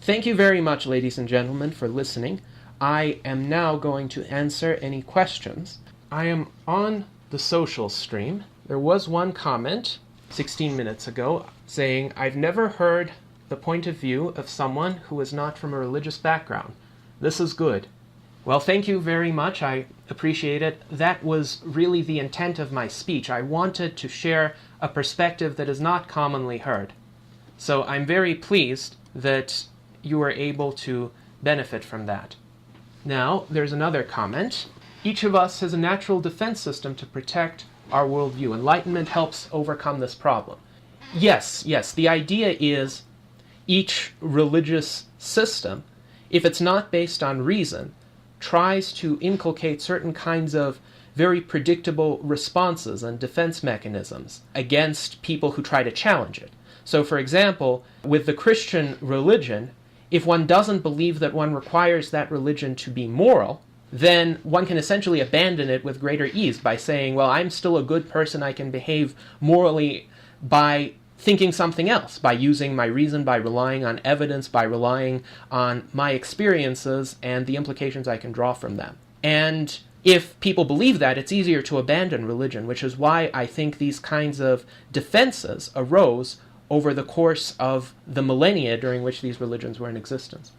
Thank you very much, ladies and gentlemen, for listening. I am now going to answer any questions. I am on the social stream. There was one comment 16 minutes ago saying, "I've never heard the point of view of someone who is not from a religious background. This is good." Well, thank you very much. I appreciate it. That was really the intent of my speech. I wanted to share a perspective that is not commonly heard. So I'm very pleased that you were able to benefit from that. Now, there's another comment. Each of us has a natural defense system to protect our worldview. Enlightenment helps overcome this problem. Yes, the idea is each religious system, if it's not based on reason, tries to inculcate certain kinds of very predictable responses and defense mechanisms against people who try to challenge it. So, for example, with the Christian religion, if one doesn't believe that one requires that religion to be moral, then one can essentially abandon it with greater ease by saying, well, I'm still a good person, I can behave morally by thinking something else, by using my reason, by relying on evidence, by relying on my experiences and the implications I can draw from them. And if people believe that, it's easier to abandon religion, which is why I think these kinds of defenses arose over the course of the millennia during which these religions were in existence.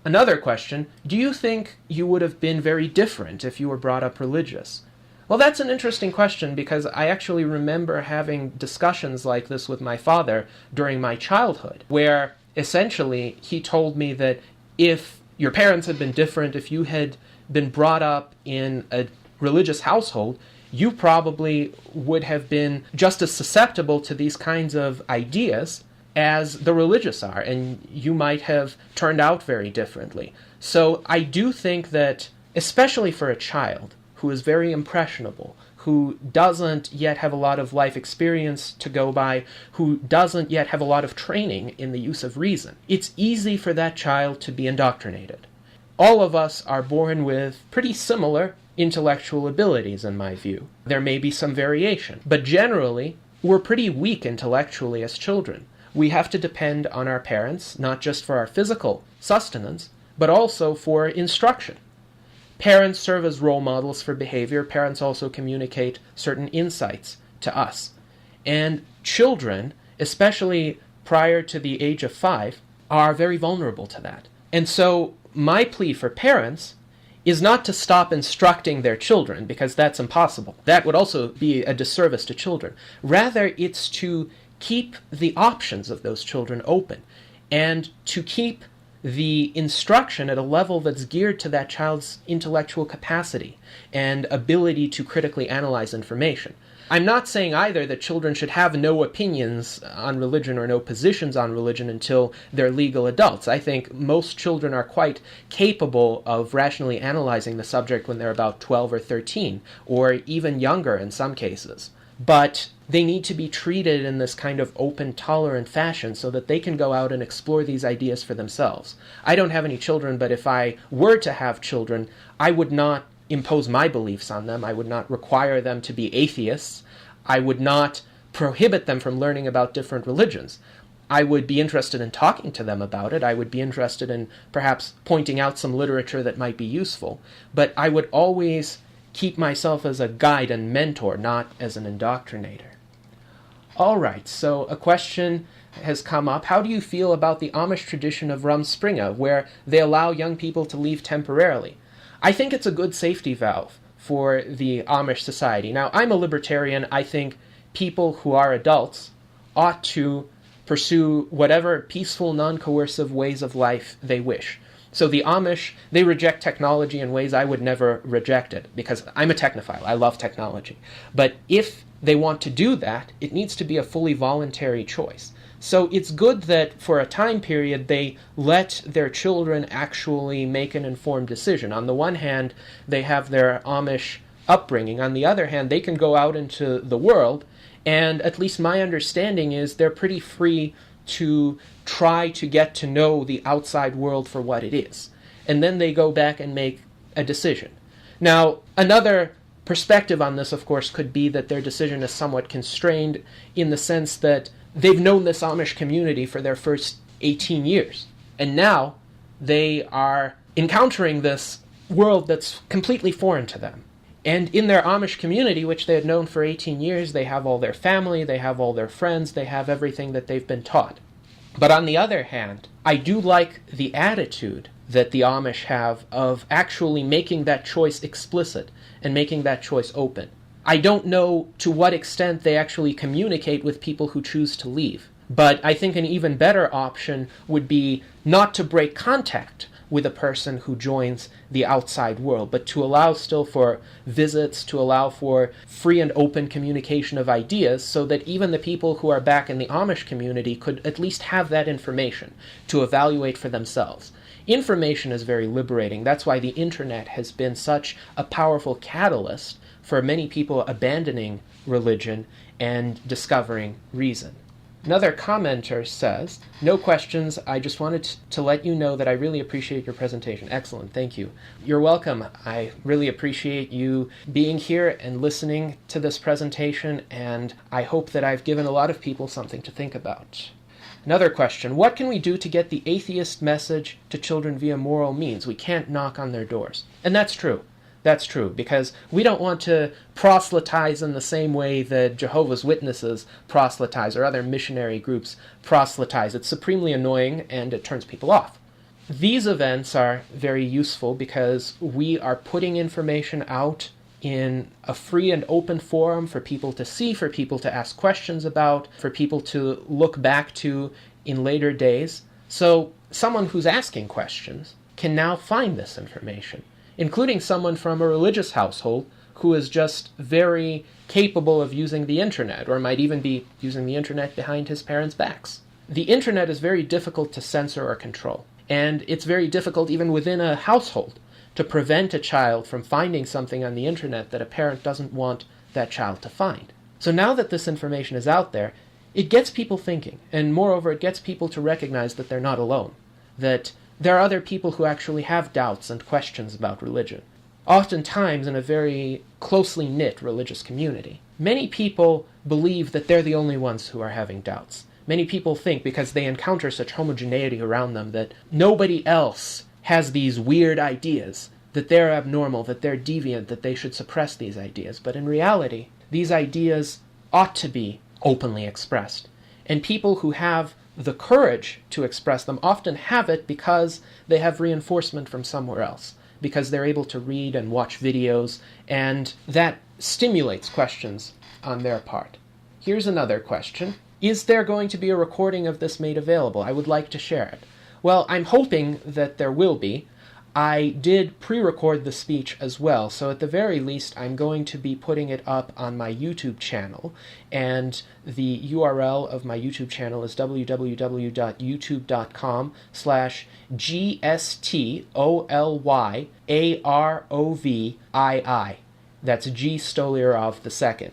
Another question, do you think you would have been very different if you were brought up religious? Well, that's an interesting question because I actually remember having discussions like this with my father during my childhood, where essentially he told me that if your parents had been different, if you had been brought up in a religious household, you probably would have been just as susceptible to these kinds of ideas as the religious are, and you might have turned out very differently. So I do think that, especially for a child who is very impressionable, who doesn't yet have a lot of life experience to go by, who doesn't yet have a lot of training in the use of reason, it's easy for that child to be indoctrinated. All of us are born with pretty similar intellectual abilities, in my view. There may be some variation, but generally, we're pretty weak intellectually as children. We have to depend on our parents, not just for our physical sustenance, but also for instruction. Parents serve as role models for behavior. Parents also communicate certain insights to us. And children, especially prior to the age of 5, are very vulnerable to that. And so my plea for parents is not to stop instructing their children, because that's impossible. That would also be a disservice to children. Rather, it's to keep the options of those children open, and to keep the instruction at a level that's geared to that child's intellectual capacity and ability to critically analyze information. I'm not saying either that children should have no opinions on religion or no positions on religion until they're legal adults. I think most children are quite capable of rationally analyzing the subject when they're about 12 or 13, or even younger in some cases. But they need to be treated in this kind of open, tolerant fashion so that they can go out and explore these ideas for themselves. I don't have any children, but if I were to have children, I would not impose my beliefs on them. I would not require them to be atheists. I would not prohibit them from learning about different religions. I would be interested in talking to them about it. I would be interested in perhaps pointing out some literature that might be useful. But I would always keep myself as a guide and mentor, not as an indoctrinator. All right, so a question has come up. How do you feel about the Amish tradition of Rumspringa, where they allow young people to leave temporarily? I think it's a good safety valve for the Amish society. Now, I'm a libertarian. I think people who are adults ought to pursue whatever peaceful, non-coercive ways of life they wish. So the Amish, they reject technology in ways I would never reject it, because I'm a technophile. I love technology. But if they want to do that, it needs to be a fully voluntary choice. So it's good that for a time period they let their children actually make an informed decision. On the one hand, they have their Amish upbringing. On the other hand, they can go out into the world, and at least my understanding is they're pretty free to try to get to know the outside world for what it is. And then they go back and make a decision. Now, another perspective on this, of course, could be that their decision is somewhat constrained in the sense that they've known this Amish community for their first 18 years. And now they are encountering this world that's completely foreign to them. And in their Amish community, which they had known for 18 years, they have all their family, they have all their friends, they have everything that they've been taught. But on the other hand, I do like the attitude that the Amish have of actually making that choice explicit and making that choice open. I don't know to what extent they actually communicate with people who choose to leave, but I think an even better option would be not to break contact with a person who joins the outside world, but to allow still for visits, to allow for free and open communication of ideas, so that even the people who are back in the Amish community could at least have that information to evaluate for themselves. Information is very liberating. That's why the internet has been such a powerful catalyst for many people abandoning religion and discovering reason. Another commenter says, "No questions, I just wanted to let you know that I really appreciate your presentation." Excellent, thank you. You're welcome. I really appreciate you being here and listening to this presentation, and I hope that I've given a lot of people something to think about. Another question, what can we do to get the atheist message to children via moral means? We can't knock on their doors. And that's true. That's true, because we don't want to proselytize in the same way that Jehovah's Witnesses proselytize or other missionary groups proselytize. It's supremely annoying and it turns people off. These events are very useful because we are putting information out in a free and open forum for people to see, for people to ask questions about, for people to look back to in later days. So someone who's asking questions can now find this information, including someone from a religious household who is just very capable of using the internet, or might even be using the internet behind his parents' backs. The internet is very difficult to censor or control, and it's very difficult even within a household to prevent a child from finding something on the internet that a parent doesn't want that child to find. So now that this information is out there, it gets people thinking, and moreover, it gets people to recognize that they're not alone, that there are other people who actually have doubts and questions about religion, oftentimes in a very closely knit religious community. Many people believe that they're the only ones who are having doubts. Many people think, because they encounter such homogeneity around them, that nobody else has these weird ideas, that they're abnormal, that they're deviant, that they should suppress these ideas. But in reality, these ideas ought to be openly expressed. And people who have the courage to express them often have it because they have reinforcement from somewhere else, because they're able to read and watch videos, and that stimulates questions on their part. Here's another question. Is there going to be a recording of this made available? I would like to share it. Well, I'm hoping that there will be. I did pre-record the speech as well, so at the very least I'm going to be putting it up on my YouTube channel, and the URL of my YouTube channel is www.youtube.com/GSTOLYAROVII. That's G. Stolyarov II.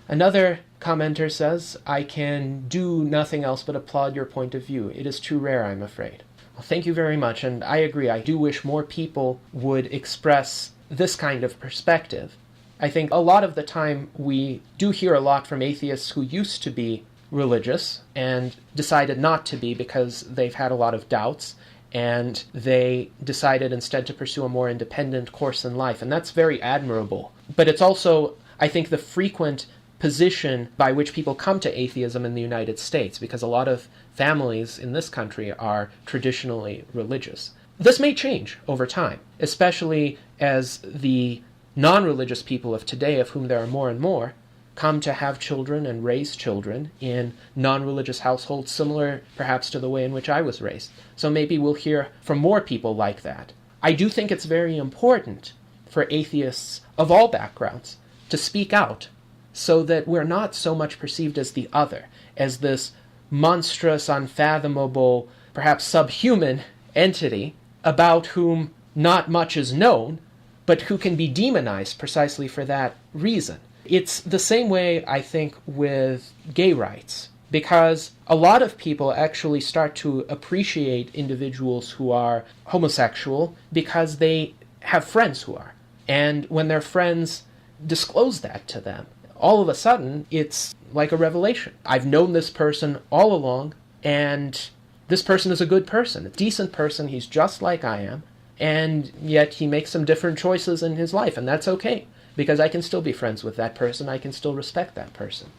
Another commenter says, "I can do nothing else but applaud your point of view. It is too rare, I'm afraid." Well, thank you very much, and I agree. I do wish more people would express this kind of perspective. I think a lot of the time we do hear a lot from atheists who used to be religious and decided not to be because they've had a lot of doubts, and they decided instead to pursue a more independent course in life, and that's very admirable. But it's also, I think, the frequent position by which people come to atheism in the United States, because a lot of families in this country are traditionally religious. This may change over time, especially as the non-religious people of today, of whom there are more and more, come to have children and raise children in non-religious households, similar perhaps to the way in which I was raised. So maybe we'll hear from more people like that. I do think it's very important for atheists of all backgrounds to speak out, so that we're not so much perceived as the other, as this monstrous, unfathomable, perhaps subhuman entity about whom not much is known, but who can be demonized precisely for that reason. It's the same way, I think, with gay rights, because a lot of people actually start to appreciate individuals who are homosexual because they have friends who are. And when their friends disclose that to them, all of a sudden, it's like a revelation. I've known this person all along, and this person is a good person, a decent person, he's just like I am, and yet he makes some different choices in his life, and that's okay, because I can still be friends with that person, I can still respect that person.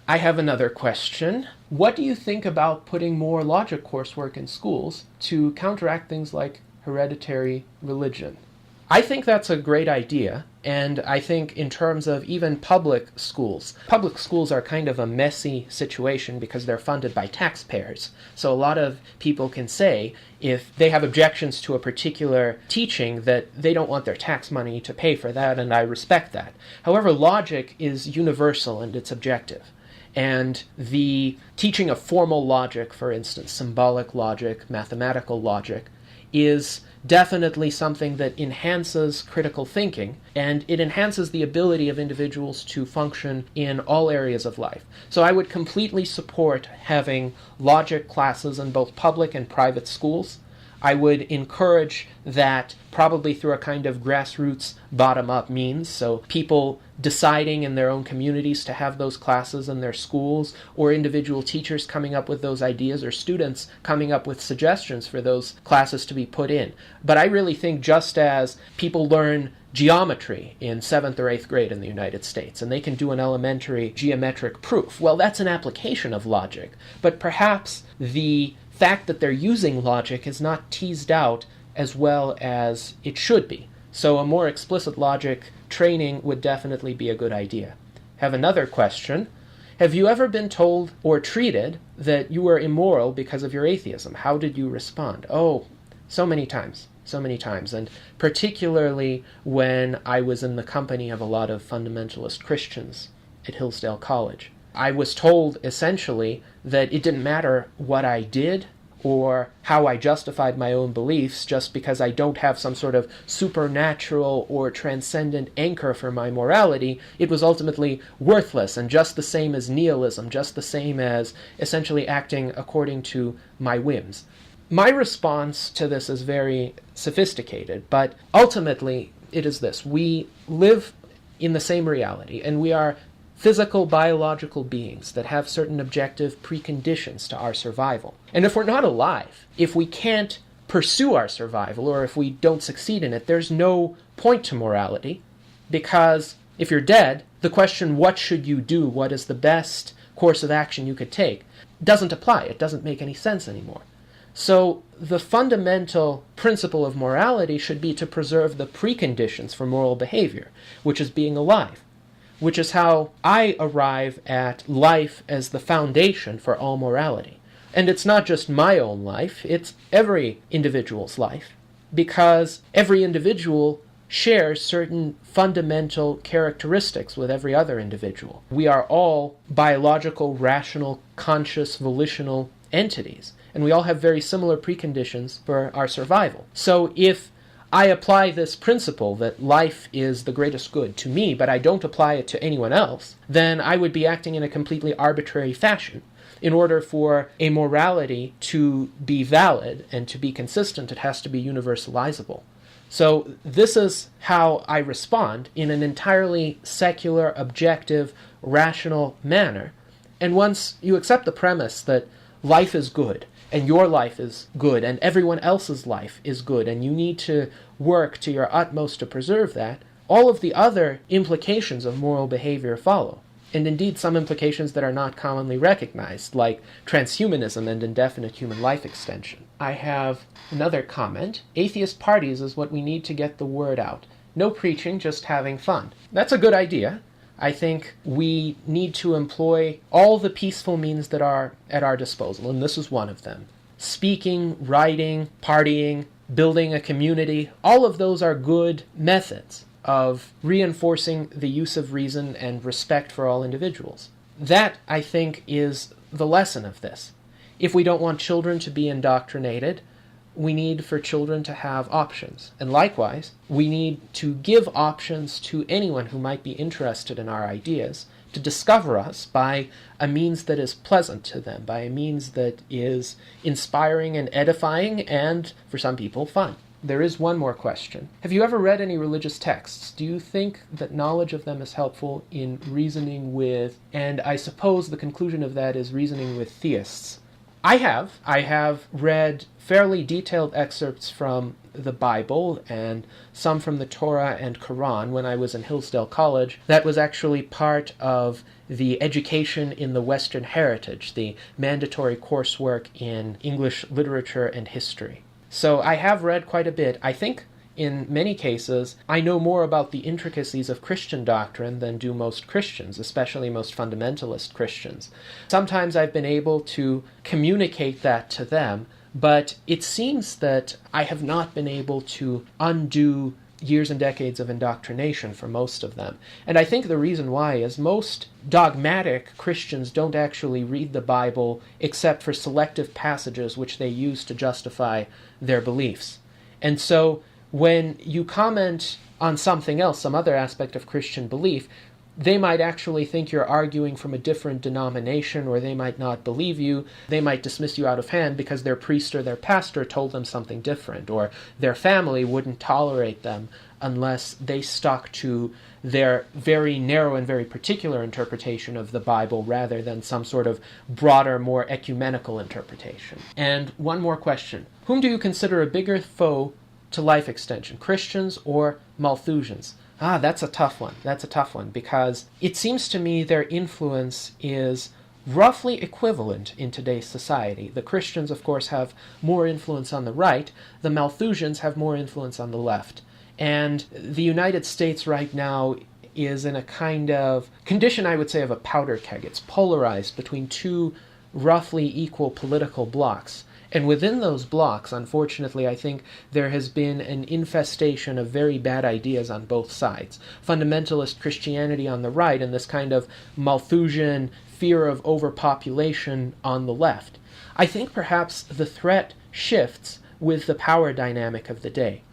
I have another question. What do you think about putting more logic coursework in schools to counteract things like hereditary religion? I think that's a great idea, and I think in terms of even public schools are kind of a messy situation because they're funded by taxpayers. So a lot of people can say, if they have objections to a particular teaching, that they don't want their tax money to pay for that, and I respect that. However, logic is universal and it's objective. And the teaching of formal logic, for instance, symbolic logic, mathematical logic, is definitely something that enhances critical thinking, and it enhances the ability of individuals to function in all areas of life. So I would completely support having logic classes in both public and private schools. I would encourage that probably through a kind of grassroots bottom-up means, so people deciding in their own communities to have those classes in their schools, or individual teachers coming up with those ideas, or students coming up with suggestions for those classes to be put in. But I really think just as people learn geometry in 7th or 8th grade in the United States, and they can do an elementary geometric proof, well, that's an application of logic. But perhaps the fact that they're using logic is not teased out as well as it should be. So a more explicit logic training would definitely be a good idea. Have another question. Have you ever been told or treated that you were immoral because of your atheism? How did you respond? Oh, so many times. And particularly when I was in the company of a lot of fundamentalist Christians at Hillsdale College. I was told essentially that it didn't matter what I did or how I justified my own beliefs just because I don't have some sort of supernatural or transcendent anchor for my morality. It was ultimately worthless and just the same as nihilism, just the same as essentially acting according to my whims. My response to this is very sophisticated, but ultimately it is this. We live in the same reality, and we are physical, biological beings that have certain objective preconditions to our survival. And if we're not alive, if we can't pursue our survival, or if we don't succeed in it, there's no point to morality, because if you're dead, the question, what should you do, what is the best course of action you could take, doesn't apply. It doesn't make any sense anymore. So the fundamental principle of morality should be to preserve the preconditions for moral behavior, which is being alive, which is how I arrive at life as the foundation for all morality. And it's not just my own life, it's every individual's life, because every individual shares certain fundamental characteristics with every other individual. We are all biological, rational, conscious, volitional entities, and we all have very similar preconditions for our survival. So if I apply this principle that life is the greatest good to me, but I don't apply it to anyone else, then I would be acting in a completely arbitrary fashion. In order for a morality to be valid and to be consistent, it has to be universalizable. So this is how I respond in an entirely secular, objective, rational manner. And once you accept the premise that life is good, and your life is good, and everyone else's life is good, and you need to work to your utmost to preserve that, all of the other implications of moral behavior follow. And indeed some implications that are not commonly recognized, like transhumanism and indefinite human life extension. I have another comment. Atheist parties is what we need to get the word out. No preaching, just having fun. That's a good idea. I think we need to employ all the peaceful means that are at our disposal, and this is one of them. Speaking, writing, partying, building a community, all of those are good methods of reinforcing the use of reason and respect for all individuals. That, I think, is the lesson of this. If we don't want children to be indoctrinated, we need for children to have options. And likewise, we need to give options to anyone who might be interested in our ideas to discover us by a means that is pleasant to them, by a means that is inspiring and edifying, and, for some people, fun. There is one more question. Have you ever read any religious texts? Do you think that knowledge of them is helpful in reasoning with, and I suppose the conclusion of that is reasoning with theists? I have. I have read fairly detailed excerpts from the Bible and some from the Torah and Quran when I was in Hillsdale College. That was actually part of the education in the Western Heritage, the mandatory coursework in English literature and history. So I have read quite a bit. I think in many cases, I know more about the intricacies of Christian doctrine than do most Christians, especially most fundamentalist Christians. Sometimes I've been able to communicate that to them, but it seems that I have not been able to undo years and decades of indoctrination for most of them. And I think the reason why is most dogmatic Christians don't actually read the Bible except for selective passages which they use to justify their beliefs. And so when you comment on something else, some other aspect of Christian belief, they might actually think you're arguing from a different denomination, or they might not believe you. They might dismiss you out of hand because their priest or their pastor told them something different, or their family wouldn't tolerate them unless they stuck to their very narrow and very particular interpretation of the Bible rather than some sort of broader, more ecumenical interpretation. And one more question. Whom do you consider a bigger foe to life extension, Christians or Malthusians? That's a tough one. That's a tough one, because it seems to me their influence is roughly equivalent in today's society. The Christians, of course, have more influence on the right. The Malthusians have more influence on the left. And the United States right now is in a kind of condition, I would say, of a powder keg. It's polarized between two roughly equal political blocs. And within those blocks, unfortunately, I think there has been an infestation of very bad ideas on both sides. Fundamentalist Christianity on the right, and this kind of Malthusian fear of overpopulation on the left. I think perhaps the threat shifts with the power dynamic of the day.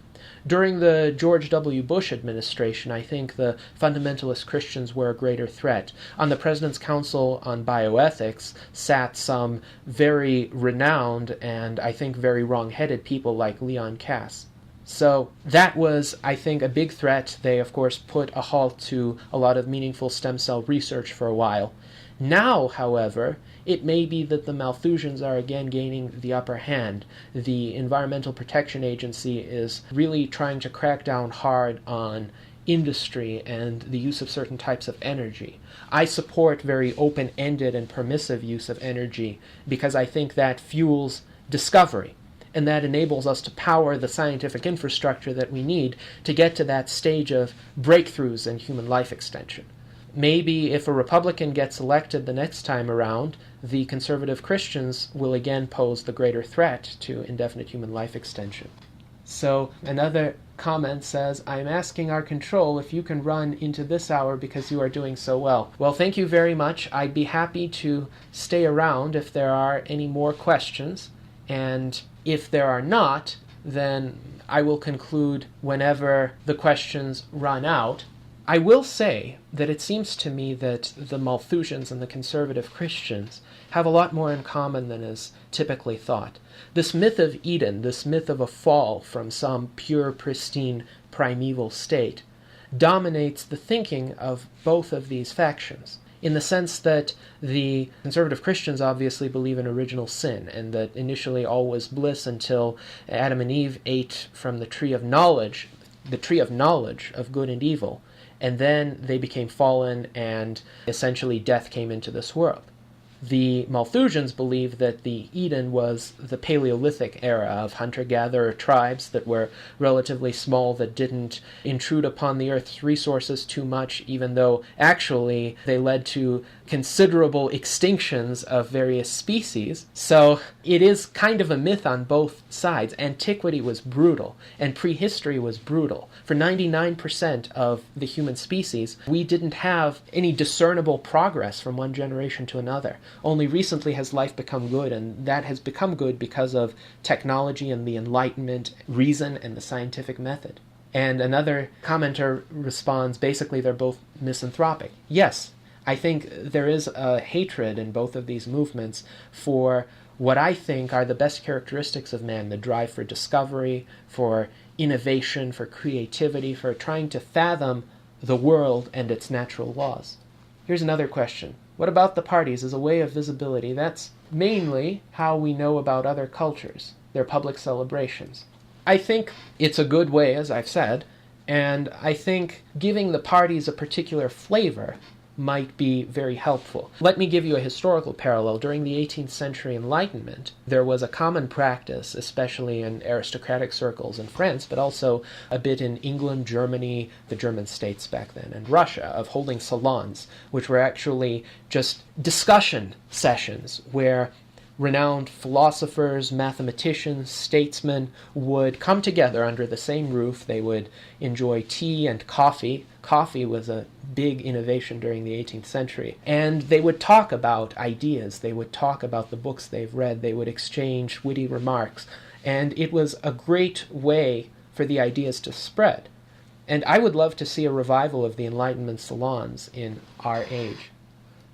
During the George W. Bush administration, I think the fundamentalist Christians were a greater threat. On the President's Council on Bioethics sat some very renowned and I think very wrong-headed people like Leon Kass. So that was, I think, a big threat. They, of course, put a halt to a lot of meaningful stem cell research for a while. Now, however, it may be that the Malthusians are again gaining the upper hand. The Environmental Protection Agency is really trying to crack down hard on industry and the use of certain types of energy. I support very open-ended and permissive use of energy because I think that fuels discovery, and that enables us to power the scientific infrastructure that we need to get to that stage of breakthroughs in human life extension. Maybe if a Republican gets elected the next time around, the conservative Christians will again pose the greater threat to indefinite human life extension. So another comment says, I'm asking our control if you can run into this hour because you are doing so well. Well, thank you very much. I'd be happy to stay around if there are any more questions. And if there are not, then I will conclude whenever the questions run out. I will say that it seems to me that the Malthusians and the conservative Christians have a lot more in common than is typically thought. This myth of Eden, this myth of a fall from some pure, pristine, primeval state, dominates the thinking of both of these factions, in the sense that the conservative Christians obviously believe in original sin, and that initially all was bliss until Adam and Eve ate from the tree of knowledge of good and evil, and then they became fallen, and essentially death came into this world. The Malthusians believe that the Eden was the Paleolithic era of hunter-gatherer tribes that were relatively small, that didn't intrude upon the Earth's resources too much, even though actually they led to considerable extinctions of various species. So it is kind of a myth on both sides. Antiquity was brutal, and prehistory was brutal. For 99% of the human species, we didn't have any discernible progress from one generation to another. Only recently has life become good, and that has become good because of technology and the Enlightenment, reason, and the scientific method. And another commenter responds, basically they're both misanthropic. Yes, I think there is a hatred in both of these movements for what I think are the best characteristics of man, the drive for discovery, for innovation, for creativity, for trying to fathom the world and its natural laws. Here's another question. What about the parties as a way of visibility? That's mainly how we know about other cultures, their public celebrations. I think it's a good way, as I've said, and I think giving the parties a particular flavor might be very helpful. Let me give you a historical parallel. During the 18th century Enlightenment, there was a common practice, especially in aristocratic circles in France, but also a bit in England, Germany, the German states back then, and Russia, of holding salons, which were actually just discussion sessions where renowned philosophers, mathematicians, statesmen would come together under the same roof. They would enjoy tea and coffee. Coffee was a big innovation during the 18th century. And they would talk about ideas. They would talk about the books they've read. They would exchange witty remarks. And it was a great way for the ideas to spread. And I would love to see a revival of the Enlightenment salons in our age.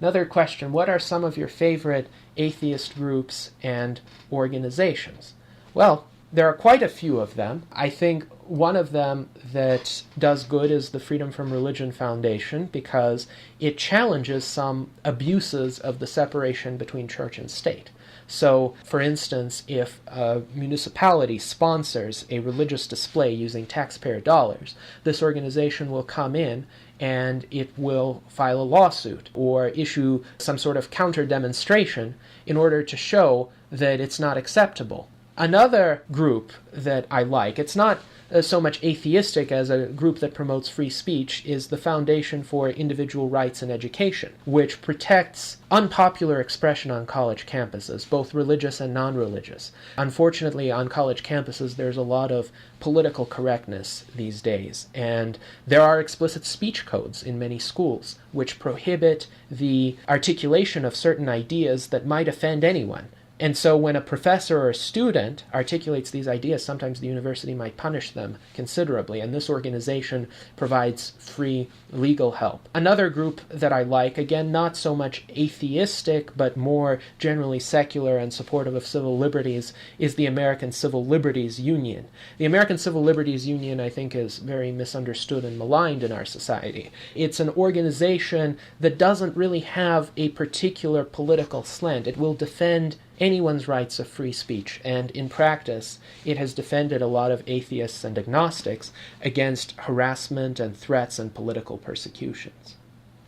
Another question, what are some of your favorite atheist groups and organizations? Well, there are quite a few of them. I think one of them that does good is the Freedom from Religion Foundation, because it challenges some abuses of the separation between church and state. So, for instance, if a municipality sponsors a religious display using taxpayer dollars, this organization will come in and it will file a lawsuit or issue some sort of counter-demonstration in order to show that it's not acceptable. Another group that I like, it's not so much atheistic as a group that promotes free speech, is the Foundation for Individual Rights in Education, which protects unpopular expression on college campuses, both religious and non-religious. Unfortunately, on college campuses, there's a lot of political correctness these days, and there are explicit speech codes in many schools which prohibit the articulation of certain ideas that might offend anyone. And so when a professor or a student articulates these ideas, sometimes the university might punish them considerably, and this organization provides free legal help. Another group that I like, again, not so much atheistic, but more generally secular and supportive of civil liberties, is the American Civil Liberties Union. The American Civil Liberties Union, I think, is very misunderstood and maligned in our society. It's an organization that doesn't really have a particular political slant. It will defend anyone's rights of free speech, and in practice, it has defended a lot of atheists and agnostics against harassment and threats and political persecutions.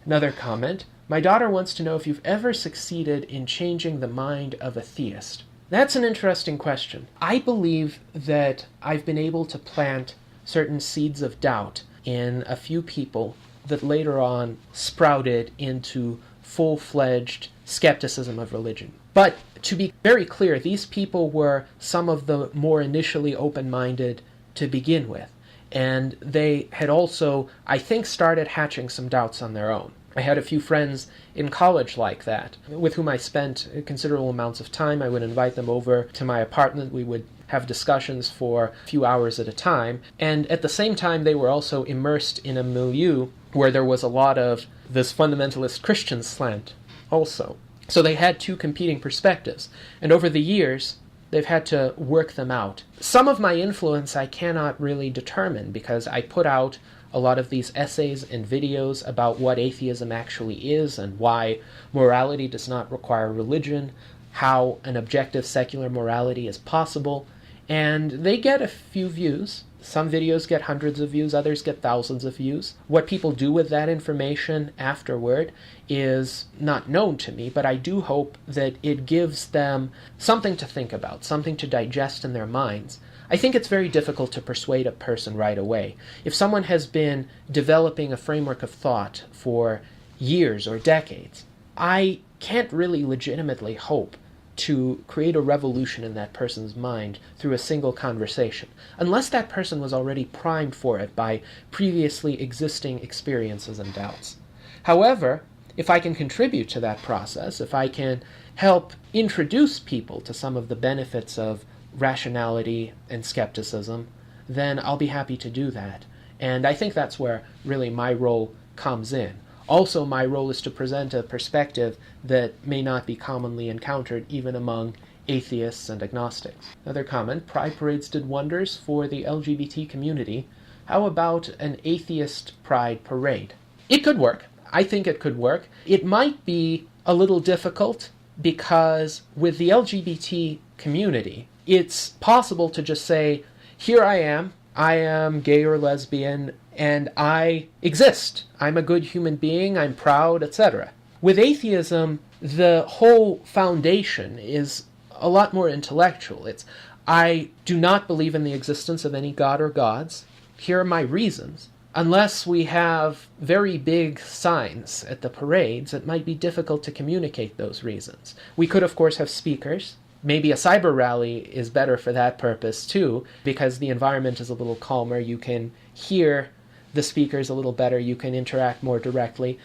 Another comment, my daughter wants to know if you've ever succeeded in changing the mind of a theist. That's an interesting question. I believe that I've been able to plant certain seeds of doubt in a few people that later on sprouted into full-fledged skepticism of religion. But to be very clear, these people were some of the more initially open-minded to begin with. And they had also, I think, started hatching some doubts on their own. I had a few friends in college like that, with whom I spent considerable amounts of time. I would invite them over to my apartment. We would have discussions for a few hours at a time. And at the same time, they were also immersed in a milieu where there was a lot of this fundamentalist Christian slant also. So they had two competing perspectives, and over the years, they've had to work them out. Some of my influence I cannot really determine, because I put out a lot of these essays and videos about what atheism actually is and why morality does not require religion, how an objective secular morality is possible, and they get a few views. Some videos get hundreds of views, others get thousands of views. What people do with that information afterward is not known to me, but I do hope that it gives them something to think about, something to digest in their minds. I think it's very difficult to persuade a person right away. If someone has been developing a framework of thought for years or decades, I can't really legitimately hope to create a revolution in that person's mind through a single conversation, unless that person was already primed for it by previously existing experiences and doubts. However, if I can contribute to that process, if I can help introduce people to some of the benefits of rationality and skepticism, then I'll be happy to do that. And I think that's where really my role comes in. Also, my role is to present a perspective that may not be commonly encountered even among atheists and agnostics. Another comment, Pride parades did wonders for the LGBT community. How about an atheist pride parade? It could work. I think it could work. It might be a little difficult because with the LGBT community, it's possible to just say, here I am gay or lesbian, and I exist. I'm a good human being, I'm proud, etc. With atheism, the whole foundation is a lot more intellectual. It's, I do not believe in the existence of any god or gods. Here are my reasons. Unless we have very big signs at the parades, it might be difficult to communicate those reasons. We could, of course, have speakers. Maybe a cyber rally is better for that purpose, too, because the environment is a little calmer. You can hear the speakers a little better. You can interact more directly.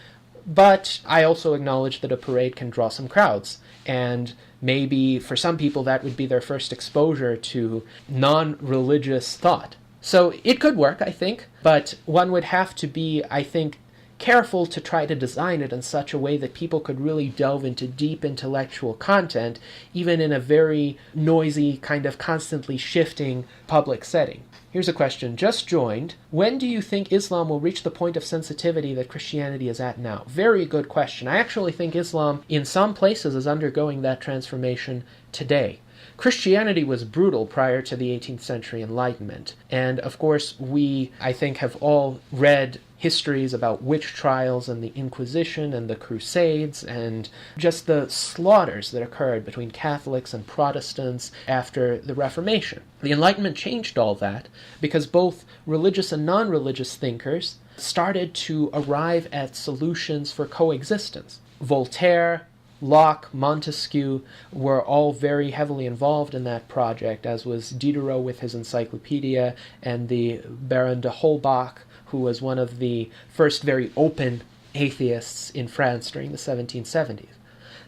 But I also acknowledge that a parade can draw some crowds. And maybe for some people that would be their first exposure to non-religious thought. So it could work, I think, but one would have to be, I think, careful to try to design it in such a way that people could really delve into deep intellectual content, even in a very noisy, kind of constantly shifting public setting. Here's a question, just joined. When do you think Islam will reach the point of sensitivity that Christianity is at now? Very good question. I actually think Islam, in some places, is undergoing that transformation today. Christianity was brutal prior to the 18th century Enlightenment. And of course, we, I think, have all read histories about witch trials and the Inquisition and the Crusades and just the slaughters that occurred between Catholics and Protestants after the Reformation. The Enlightenment changed all that because both religious and non-religious thinkers started to arrive at solutions for coexistence. Voltaire, Locke, Montesquieu were all very heavily involved in that project, as was Diderot with his encyclopedia, and the Baron de Holbach, who was one of the first very open atheists in France during the 1770s.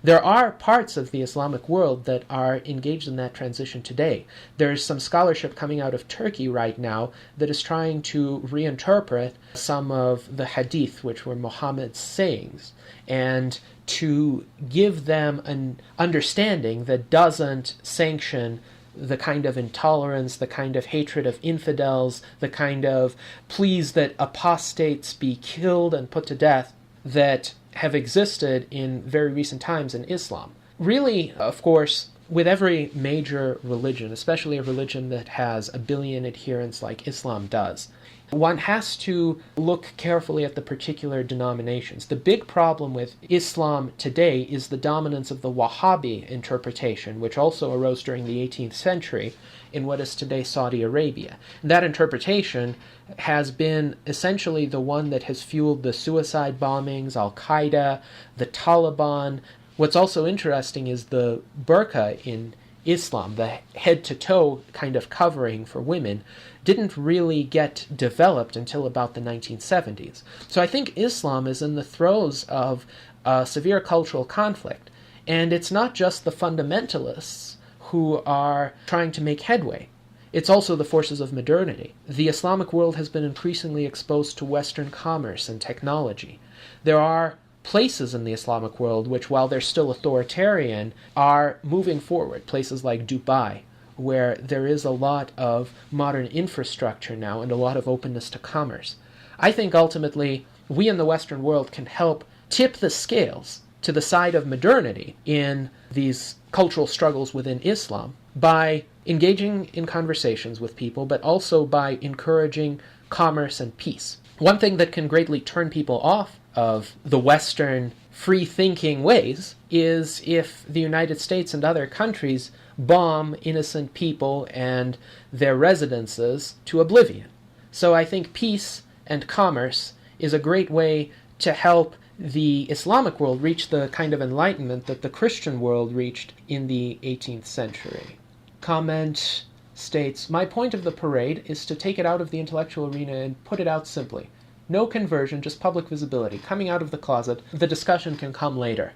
There are parts of the Islamic world that are engaged in that transition today. There is some scholarship coming out of Turkey right now that is trying to reinterpret some of the hadith, which were Muhammad's sayings, and to give them an understanding that doesn't sanction the kind of intolerance, the kind of hatred of infidels, the kind of pleas that apostates be killed and put to death that have existed in very recent times in Islam. Really, of course, with every major religion, especially a religion that has 1 billion adherents like Islam does, one has to look carefully at the particular denominations. The big problem with Islam today is the dominance of the Wahhabi interpretation, which also arose during the 18th century in what is today Saudi Arabia. And that interpretation has been essentially the one that has fueled the suicide bombings, Al-Qaeda, the Taliban. What's also interesting is the burqa in Islam, the head-to-toe kind of covering for women, didn't really get developed until about the 1970s. So I think Islam is in the throes of a severe cultural conflict. And it's not just the fundamentalists who are trying to make headway. It's also the forces of modernity. The Islamic world has been increasingly exposed to Western commerce and technology. There are places in the Islamic world which, while they're still authoritarian, are moving forward. Places like Dubai, where there is a lot of modern infrastructure now and a lot of openness to commerce. I think ultimately we in the Western world can help tip the scales to the side of modernity in these cultural struggles within Islam by engaging in conversations with people, but also by encouraging commerce and peace. One thing that can greatly turn people off of the Western free-thinking ways is if the United States and other countries bomb innocent people and their residences to oblivion. So I think peace and commerce is a great way to help the Islamic world reach the kind of enlightenment that the Christian world reached in the 18th century. Comment states, my point of the parade is to take it out of the intellectual arena and put it out simply. No conversion, just public visibility. Coming out of the closet, the discussion can come later.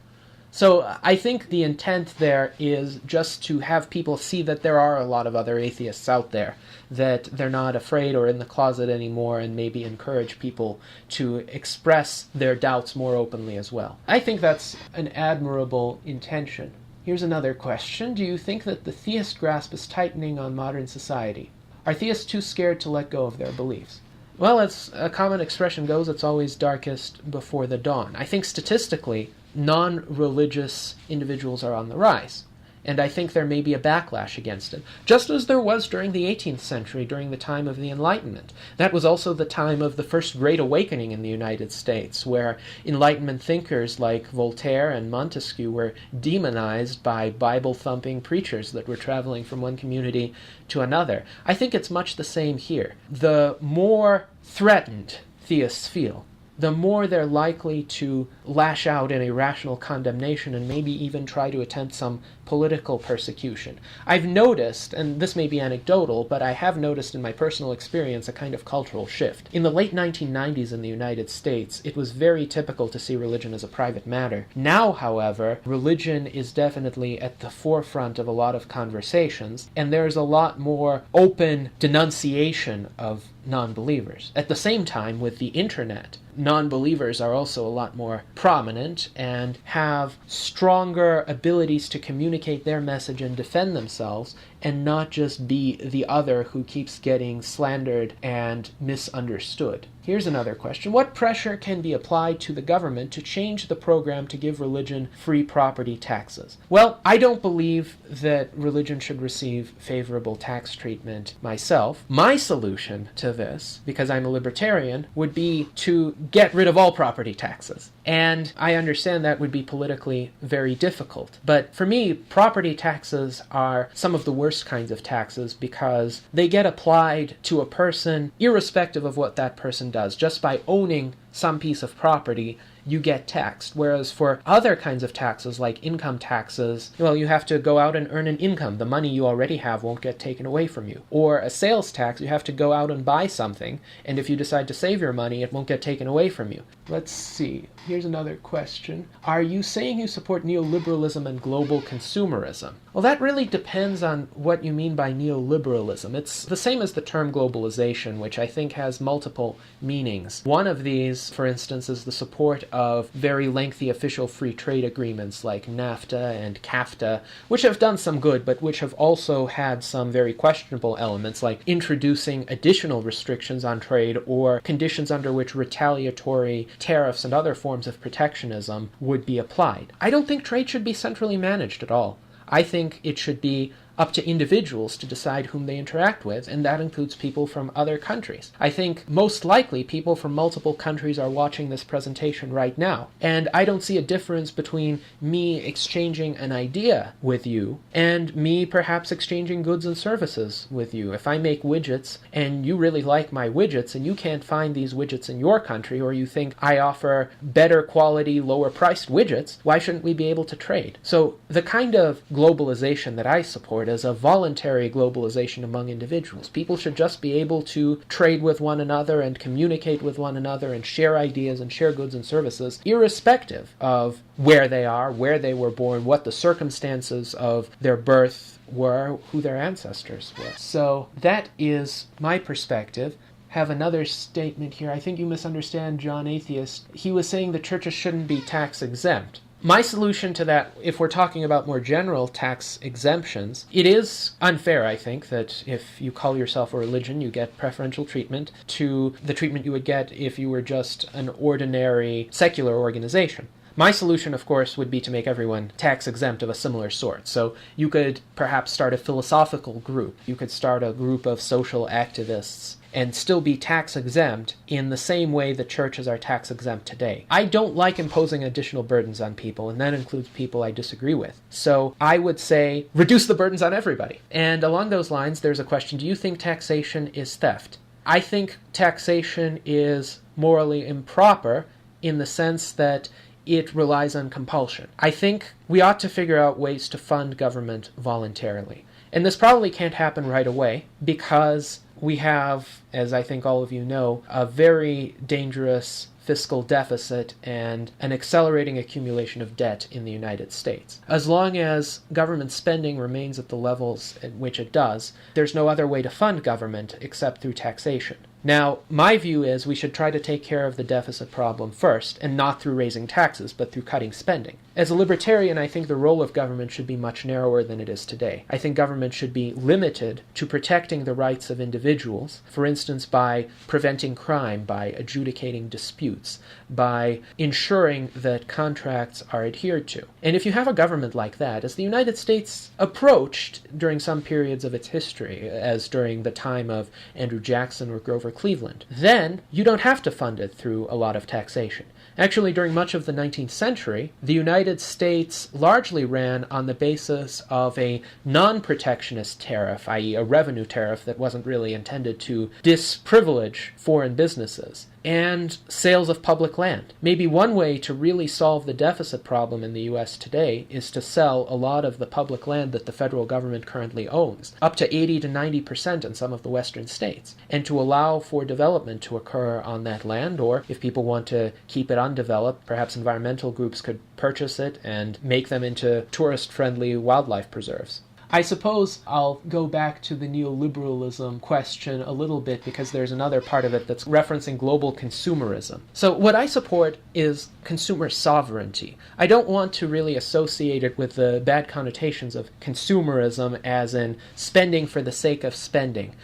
So I think the intent there is just to have people see that there are a lot of other atheists out there, that they're not afraid or in the closet anymore, and maybe encourage people to express their doubts more openly as well. I think that's an admirable intention. Here's another question. Do you think that the theist grasp is tightening on modern society? Are theists too scared to let go of their beliefs? Well, as a common expression goes, it's always darkest before the dawn. I think statistically, non-religious individuals are on the rise. And I think there may be a backlash against it, just as there was during the 18th century, during the time of the Enlightenment. That was also the time of the First Great Awakening in the United States, where Enlightenment thinkers like Voltaire and Montesquieu were demonized by Bible-thumping preachers that were traveling from one community to another. I think it's much the same here. The more threatened theists feel, the more they're likely to lash out in a rational condemnation and maybe even try to attempt some political persecution. I've noticed, and this may be anecdotal, but I have noticed in my personal experience a kind of cultural shift. In the late 1990s in the United States, it was very typical to see religion as a private matter. Now, however, religion is definitely at the forefront of a lot of conversations, and there's a lot more open denunciation of non-believers. At the same time, with the internet, non-believers are also a lot more prominent and have stronger abilities to communicate their message and defend themselves, and not just be the other who keeps getting slandered and misunderstood. Here's another question. What pressure can be applied to the government to change the program to give religion free property taxes? Well, I don't believe that religion should receive favorable tax treatment myself. My solution to this, because I'm a libertarian, would be to get rid of all property taxes. And I understand that would be politically very difficult. But for me, property taxes are some of the worst kinds of taxes because they get applied to a person irrespective of what that person does. Just by owning some piece of property, you get taxed. Whereas for other kinds of taxes, like income taxes, well, you have to go out and earn an income. The money you already have won't get taken away from you. Or a sales tax, you have to go out and buy something, and if you decide to save your money, it won't get taken away from you. Let's see. Here's another question. Are you saying you support neoliberalism and global consumerism? Well, that really depends on what you mean by neoliberalism. It's the same as the term globalization, which I think has multiple meanings. One of these, for instance, is the support of very lengthy official free trade agreements like NAFTA and CAFTA, which have done some good, but which have also had some very questionable elements, like introducing additional restrictions on trade or conditions under which retaliatory tariffs and other forms of protectionism would be applied. I don't think trade should be centrally managed at all. I think it should be up to individuals to decide whom they interact with, and that includes people from other countries. I think most likely people from multiple countries are watching this presentation right now, and I don't see a difference between me exchanging an idea with you and me perhaps exchanging goods and services with you. If I make widgets and you really like my widgets and you can't find these widgets in your country, or you think I offer better quality, lower priced widgets, why shouldn't we be able to trade? So the kind of globalization that I support as a voluntary globalization among individuals. People should just be able to trade with one another and communicate with one another and share ideas and share goods and services, irrespective of where they are, where they were born, what the circumstances of their birth were, who their ancestors were. So that is my perspective. Have another statement here. I think you misunderstand John Atheist. He was saying the churches shouldn't be tax exempt. My solution to that, if we're talking about more general tax exemptions, it is unfair, I think, that if you call yourself a religion, you get preferential treatment to the treatment you would get if you were just an ordinary secular organization. My solution, of course, would be to make everyone tax exempt of a similar sort. So you could perhaps start a philosophical group. You could start a group of social activists and still be tax exempt in the same way the churches are tax exempt today. I don't like imposing additional burdens on people, and that includes people I disagree with. So I would say reduce the burdens on everybody. And along those lines, there's a question, do you think taxation is theft? I think taxation is morally improper in the sense that it relies on compulsion. I think we ought to figure out ways to fund government voluntarily. And this probably can't happen right away because we have, as I think all of you know, a very dangerous fiscal deficit and an accelerating accumulation of debt in the United States. As long as government spending remains at the levels at which it does, there's no other way to fund government except through taxation. Now, my view is we should try to take care of the deficit problem first, and not through raising taxes, but through cutting spending. As a libertarian, I think the role of government should be much narrower than it is today. I think government should be limited to protecting the rights of individuals, for instance, by preventing crime, by adjudicating disputes, by ensuring that contracts are adhered to. And if you have a government like that, as the United States approached during some periods of its history, as during the time of Andrew Jackson or Grover Cleveland, then you don't have to fund it through a lot of taxation. Actually, during much of the 19th century, the United States largely ran on the basis of a non-protectionist tariff, i.e. a revenue tariff that wasn't really intended to disprivilege foreign businesses, and sales of public land. Maybe one way to really solve the deficit problem in the U.S. today is to sell a lot of the public land that the federal government currently owns, up to 80 to 90% in some of the western states, and to allow for development to occur on that land, or if people want to keep it undeveloped, perhaps environmental groups could purchase it and make them into tourist-friendly wildlife preserves. I suppose I'll go back to the neoliberalism question a little bit because there's another part of it that's referencing global consumerism. So what I support is consumer sovereignty. I don't want to really associate it with the bad connotations of consumerism as in spending for the sake of spending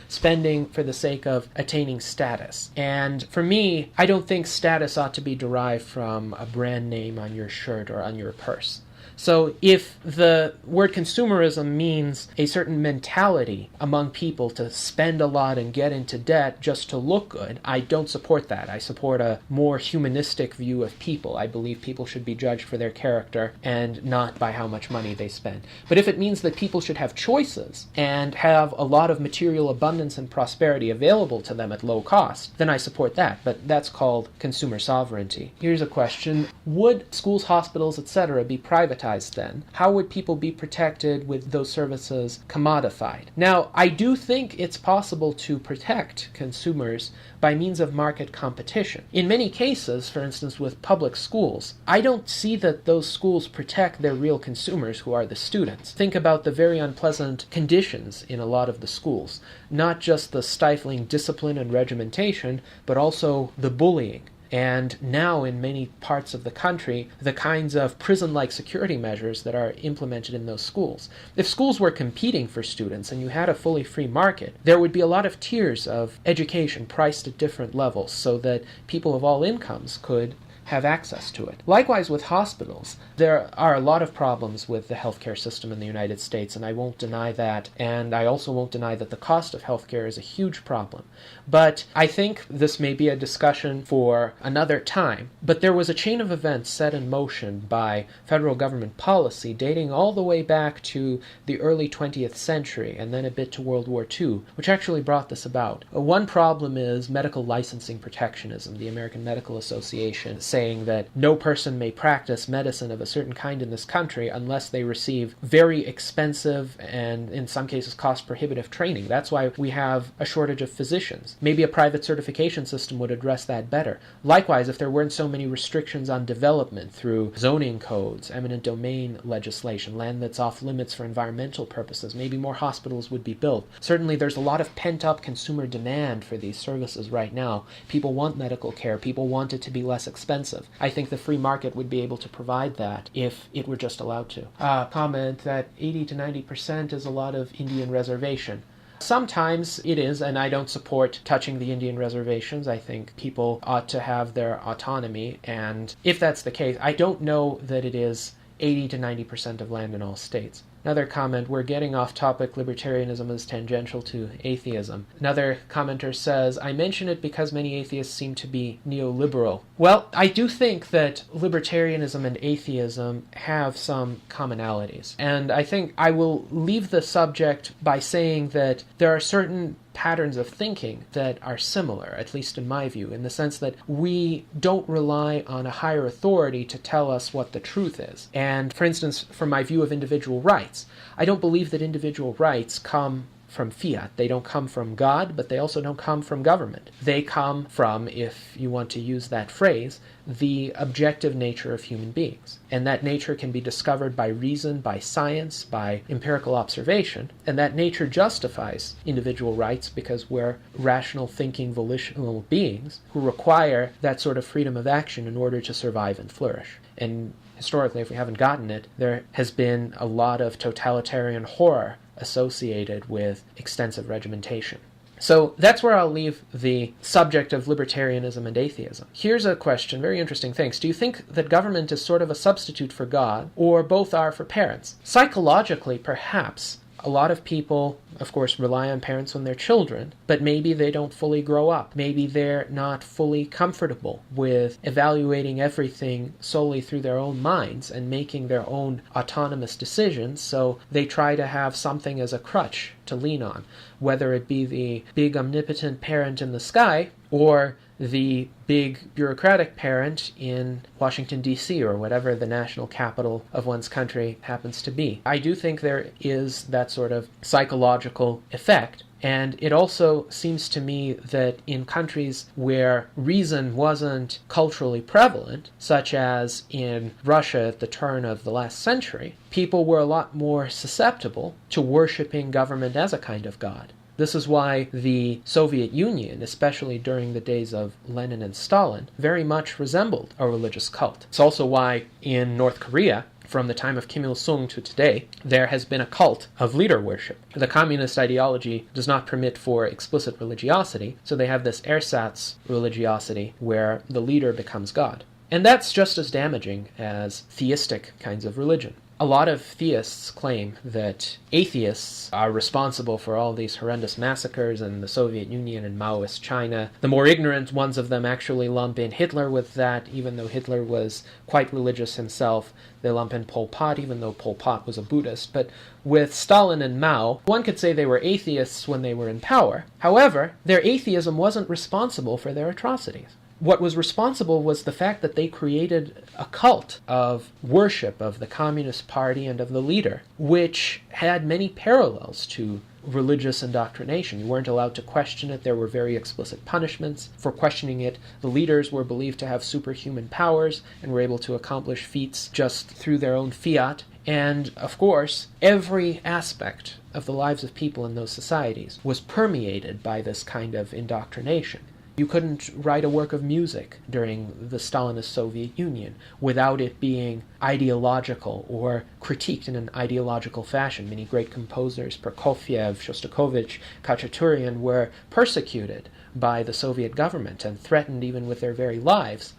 for the sake of attaining status. And for me, I don't think status ought to be derived from a brand name on your shirt or on your purse. So if the word consumerism means a certain mentality among people to spend a lot and get into debt just to look good, I don't support that. I support a more humanistic view of people. I believe people should be judged for their character and not by how much money they spend. But if it means that people should have choices and have a lot of material abundance and prosperity available to them at low cost, then I support that. But that's called consumer sovereignty. Here's a question. Would schools, hospitals, etc. be privatized then? How would people be protected with those services commodified? Now, I do think it's possible to protect consumers by means of market competition. In many cases, for instance with public schools, I don't see that those schools protect their real consumers who are the students. Think about the very unpleasant conditions in a lot of the schools, not just the stifling discipline and regimentation, but also the bullying. And now in many parts of the country, the kinds of prison-like security measures that are implemented in those schools. If schools were competing for students and you had a fully free market, there would be a lot of tiers of education priced at different levels so that people of all incomes could have access to it. Likewise with hospitals, there are a lot of problems with the healthcare system in the United States, and I won't deny that, and I also won't deny that the cost of healthcare is a huge problem. But I think this may be a discussion for another time, but there was a chain of events set in motion by federal government policy dating all the way back to the early 20th century and then a bit to World War II, which actually brought this about. One problem is medical licensing protectionism. The American Medical Association saying that no person may practice medicine of a certain kind in this country unless they receive very expensive and in some cases cost-prohibitive training. That's why we have a shortage of physicians. Maybe a private certification system would address that better. Likewise, if there weren't so many restrictions on development through zoning codes, eminent domain legislation, land that's off limits for environmental purposes, maybe more hospitals would be built. Certainly there's a lot of pent-up consumer demand for these services right now. People want medical care. People want it to be less expensive. I think the free market would be able to provide that if it were just allowed to. Comment that 80 to 90% is a lot of Indian reservation. Sometimes it is, and I don't support touching the Indian reservations. I think people ought to have their autonomy, and if that's the case, I don't know that it is 80 to 90% of land in all states. Another comment, we're getting off topic, libertarianism is tangential to atheism. Another commenter says, I mention it because many atheists seem to be neoliberal. Well, I do think that libertarianism and atheism have some commonalities. And I think I will leave the subject by saying that there are certain patterns of thinking that are similar, at least in my view, in the sense that we don't rely on a higher authority to tell us what the truth is. And, for instance, from my view of individual rights, I don't believe that individual rights come from fiat. They don't come from God, but they also don't come from government. They come from, if you want to use that phrase, the objective nature of human beings. And that nature can be discovered by reason, by science, by empirical observation. And that nature justifies individual rights because we're rational, thinking, volitional beings who require that sort of freedom of action in order to survive and flourish. And historically, if we haven't gotten it, there has been a lot of totalitarian horror associated with extensive regimentation. So that's where I'll leave the subject of libertarianism and atheism. Here's a question, very interesting. Thanks. Do you think that government is sort of a substitute for God, or both are for parents? Psychologically, perhaps. A lot of people, of course, rely on parents when they're children, but maybe they don't fully grow up. Maybe they're not fully comfortable with evaluating everything solely through their own minds and making their own autonomous decisions, so they try to have something as a crutch to lean on, whether it be the big omnipotent parent in the sky or the big bureaucratic parent in Washington, D.C., or whatever the national capital of one's country happens to be. I do think there is that sort of psychological effect, and it also seems to me that in countries where reason wasn't culturally prevalent, such as in Russia at the turn of the last century, people were a lot more susceptible to worshiping government as a kind of god. This is why the Soviet Union, especially during the days of Lenin and Stalin, very much resembled a religious cult. It's also why in North Korea, from the time of Kim Il-sung to today, there has been a cult of leader worship. The communist ideology does not permit for explicit religiosity, so they have this ersatz religiosity where the leader becomes God. And that's just as damaging as theistic kinds of religion. A lot of theists claim that atheists are responsible for all these horrendous massacres in the Soviet Union and Maoist China. The more ignorant ones of them actually lump in Hitler with that, even though Hitler was quite religious himself. They lump in Pol Pot, even though Pol Pot was a Buddhist. But with Stalin and Mao, one could say they were atheists when they were in power. However, their atheism wasn't responsible for their atrocities. What was responsible was the fact that they created a cult of worship of the Communist Party and of the leader, which had many parallels to religious indoctrination. You weren't allowed to question it. There were very explicit punishments for questioning it. The leaders were believed to have superhuman powers and were able to accomplish feats just through their own fiat. And, of course, every aspect of the lives of people in those societies was permeated by this kind of indoctrination. You couldn't write a work of music during the Stalinist Soviet Union without it being ideological or critiqued in an ideological fashion. Many great composers, Prokofiev, Shostakovich, Khachaturian, were persecuted by the Soviet government and threatened even with their very lives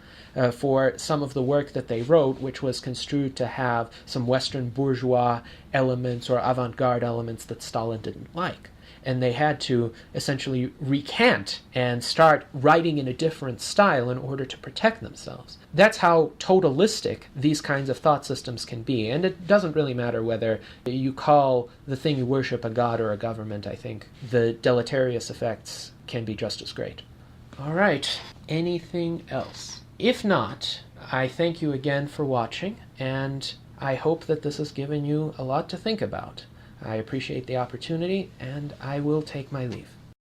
for some of the work that they wrote, which was construed to have some Western bourgeois elements or avant-garde elements that Stalin didn't like. And they had to essentially recant and start writing in a different style in order to protect themselves. That's how totalistic these kinds of thought systems can be. And it doesn't really matter whether you call the thing you worship a god or a government. I think the deleterious effects can be just as great. All right. Anything else? If not, I thank you again for watching, and I hope that this has given you a lot to think about. I appreciate the opportunity, and I will take my leave.